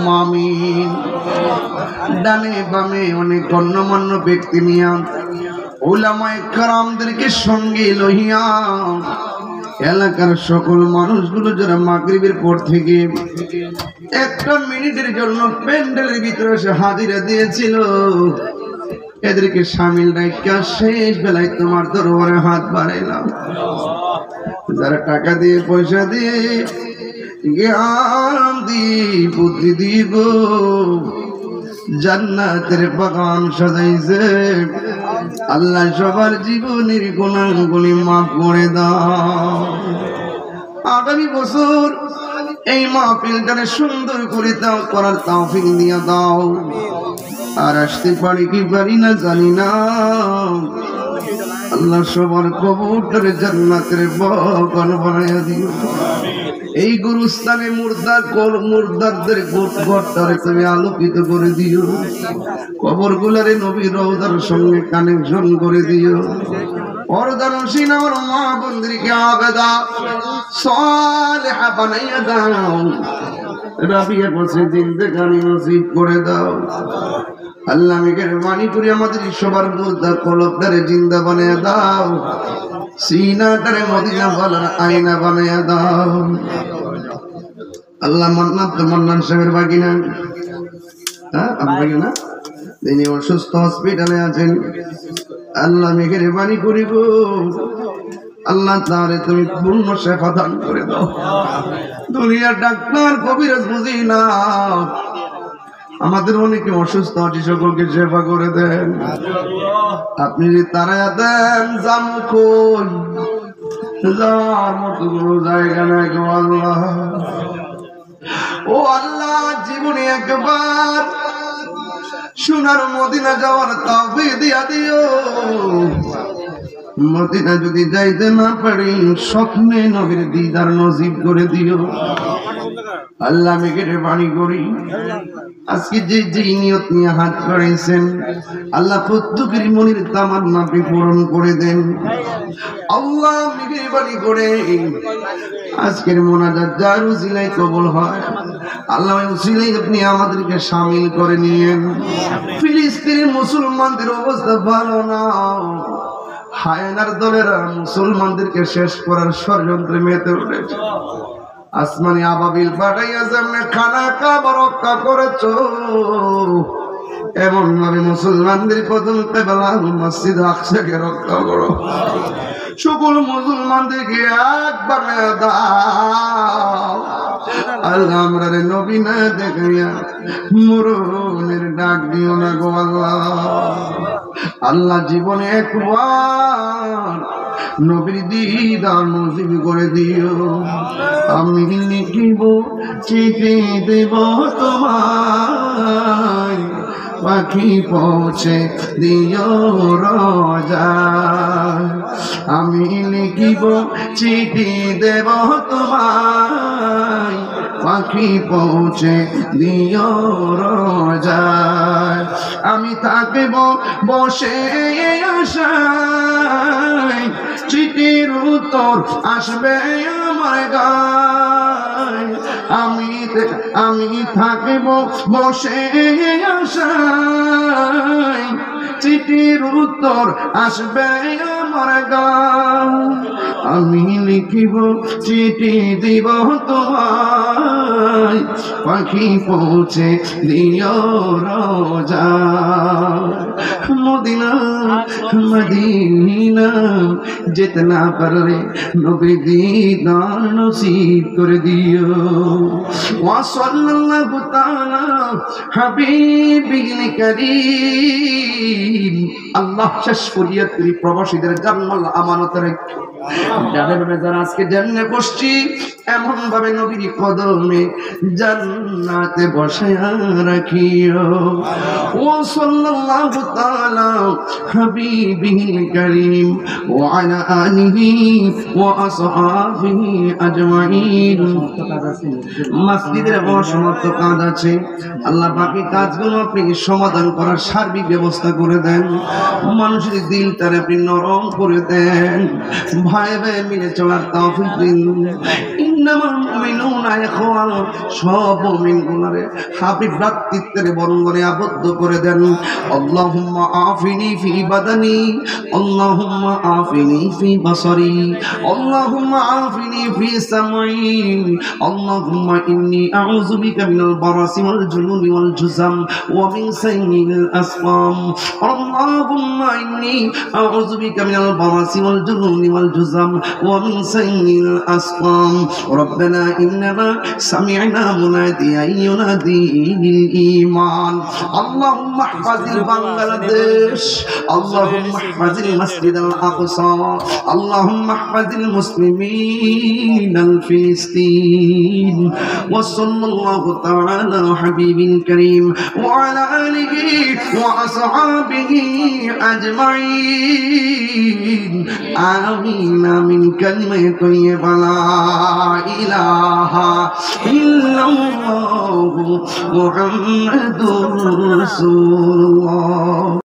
আল্লাহুম্মা আমিন। ডানে বামে অনেক গণ্যমান্য ব্যক্তি নিয়া উলামায়ে কেরামদেরকে সঙ্গে লইয়া এলাকার সকল মানুষগুলো যারা মাগরিবের পর থেকে একটা মিনিটের জন্য প্যান্ডেলের ভিতরে এসে হাজিরা দিয়েছিল, এদেরকে শামিল রাখা শেষ বেলায় তোমার দরবারে হাত বাড়াইলাম। যারা টাকা দিয়ে পয়সা দিয়ে জ্ঞান দিয়ে বুদ্ধি দিয়ে গো জান্নাতের বাগান সাজাইছে, আল্লাহ সবার জীবনের গুনাহগুলি মাফ করে দাও। আগামী বছর এই মাহফিলটারে সুন্দর করে দাও, করার তৌফিক দিয়ে দাও। আর আসতে পারি কি পারি না জানি না, আল্লাহ সবার কবরটারে জান্নাতের বাগান বানাইয়া দিও। এই গুরুস্থানে মুর্দারদের ঘরটারে তুমি আলোকিত করে দিও, কবরগুলারে নবীর রওজার সঙ্গে কানেকশন করে দিও। পর্দানসীন আমার মা বোনদেরকে আবেদা সালেহা বানাইয়া দাও, রাবিয়া বসে জিন্দেগানি নসিব করে দাও। আল্লাহ মেহেরবানি করে আমাদের সবার মুর্দা কলবটারে জিন্দা বানাইয়া দাও, সিনাটারে মদিনা বলার আয়না বানাইয়া দাও। আল্লাহ মান্নান সাহেবের বাগিনা, আপনাকে না তিনি অসুস্থ হসপিটালে আছেন, আল্লাহ মেহেরবানি করিব, আল্লাহ তাআলা তুমি পূর্ণ সেবা দান করে দাও। দুনিয়ার ডাক্তার কবিরাজ বুঝি না, আমাদের অনেকে অসুস্থ আছে, সকলকে সেবা করে দেন। আপনি যদি তারাইয়া দেন জামু কই যাওয়ার মতো কোনো জায়গা নাই গো আল্লাহ। ও আল্লাহ, জীবনে একবার সোনার মদিনা যাওয়ার তৌফিক দিয়া দিও। মদিনা যদি যাইতে না পারি, স্বপ্নে নবীর দিদার নসিব করে দিও। আল্লাহ মেহেরবানি করি আজকে যে নিয়ত নিয়ে হাত করেছেন, আল্লাহ প্রত্যেকের মনের তামান্না আপনি পূরণ করে দেন। আল্লাহ মেহেরবানি করে আজকের মোনাজাত যার উসিলায় কবুল হয়, আল্লাহ উসিলাই আপনি আমাদেরকে শামিল করে নিয়েন। ফিলিস্তিনের মুসলমানদের অবস্থা ভালো না, হায়নার দলেরা মুসলমানদেরকে শেষ করার ষড়যন্ত্রে মেতে উঠেছে। আসমানি আবাবিল পাঠাইয়া যেমন খানা কাবা রক্ষা করেছ, এমন ভাবে মুসলমানদের প্রথম কেবলা মসজিদ আকসাকে রক্ষা করো। সকল মুসলমানদেরকে একবার দাও। আল্লাহ আমরা নবী না দেখাইয়া মরণের ডাক দিও না গো আল্লাহ। আল্লাহ জীবনে একবার নবীর দিদার নসিব করে দিও। আমি লিখিব চিঠি দেব তোমায়, পাখি পৌঁছে দিও রোজায়। আমি লিখিব চিঠি দেব তোমায়, পাখি পৌঁছে দিও রোজায়। আমি থাকব বসে আশায়, চিঠির উত্তর আসবে আমার গায়। আমি থাকব বসে আশায়, চিঠির উত্তর আসবে আমার গায়। আমি লিখিব চিঠি দিব তোমায়, পাখি পৌঁছে দিও রোজায়। মদিনা মদিনা যেতে না পারলে নবী দিদার নসিব করে দিও। ওয়া সাল্লাল্লাহু তাআলা হাবিবিল কারীম। আল্লাহ শেষ করিয়া তিনি প্রবাসীদের জান্নাল আমানত রেখে যারা আজকে জান্নাতে বসছি, এমন ভাবে নবীর কদমে জান্নাতে বসায়া রাখিও। ও সাল্লাল্লাহু তাআলা হাবিবিল কারীম ওয়া আলা আলিহি ওয়া আসহাবিহি আজমাইন। মসজিদের অসমাপ্ত কাজ আছে, আল্লাহ বাকি কাজগুলো আপনি সমাধান করার সার্বিক ব্যবস্থা করে দেন। মানুষের দিলটারে আপনি নরম করে দেন, ভাই ভাই মিলে চলার তৌফিক দিন। ইন্নামাল মুমিনুনা ইখওয়ান, সব মুমিনগুলোরে আপনি ভ্রাতৃত্বের বন্ধনে আবদ্ধ করে দেন। আল্লাহুম্মা আফিনি ফি বাদানি, আল্লাহুম্মা আফিনি ফি বাসারি, আল্লাহুম্মা আফিনি ফি সামঈ, আল্লাহুম্মা ইন্নী আউযু বিকা মিনাল বারাসি ওয়াল জুনুনি ওয়াল জুযাম ওয়া মিন সাইয়্যিল আসকাম, আল্লাহুম্মা ইন্নী আউযু বিকা মিনাল বারাসি ওয়াল জুনুনি ওয়াল জুযাম ওয়া মিন সাইয়্যিল আসকাম। রব্বানা ইন্নামা সামি'না মুনাদিয়ান ইউনাদি লিল ঈমান। আল্লাহুম্মা ইহফাজিল বাংলাদেশ, আল্লাহুম্মা ইহফাজিল মাসজিদাল আকসা, আল্লাহুম্মা ইহফাজিল মুসলিমিনাল ফিলিস্তিন। ওয়া সাল্লাল্লাহু তাআলা আলা হাবিবিল কারীম ওয়া আলা আলিহি ওয়া আসহাবিহি আজমাইন। আমিন আমিন। কালিমায়ে তাইয়্যিবা লা ইলাহা ইল্লাল্লাহু মুহাম্মাদুর রাসূলুল্লাহ।